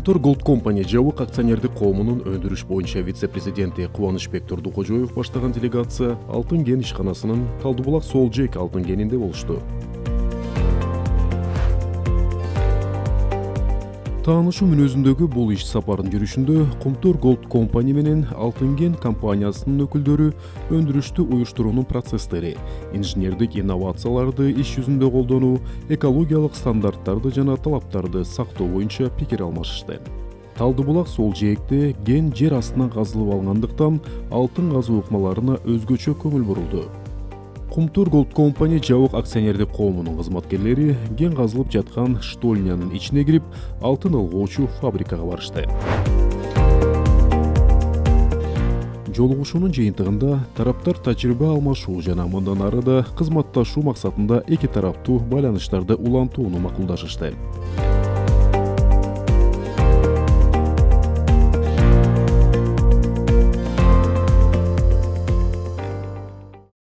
Кумтор Gold Company жабык акционердик коомунун өндүрүш боюнча вице-президенти Кубанычбек Турдукожоев баштаган делегация Алтын кен ишканасынын Талдыбулак Сол-Жэек алтын кенинде болушту. Таанышуу мүнөзүндөгү бул иш сапардын жүрүшүндө Кумтор Gold Company менен Алтын кен компаниясынын өкүлдөрү өндүрүштү уюштуруунун процесстери, инженердик инновацияларды иш жүзүндө колдонуу, экологиялык стандарттарды жана талаптарды сактоо боюнча пикир алмашышты. Талдыбулак Сол-Жэекте кен жер астынан казылып алынгандыктан алтын казуу ыкмаларына өзгөчө көңүл бурулду. Кумтор Gold Company жабык акционердик коомунун кызматкерлери кен казылып жаткан штольнянын ичине кирип, алтын ылгоочу фабрикага барышты. Жолугушуунун жыйынтыгында тараптар тажрыйба алмашуу жана мындан ары да кызматташуу максатында эки тараптуу байланыштарды улантууну макулдашышты.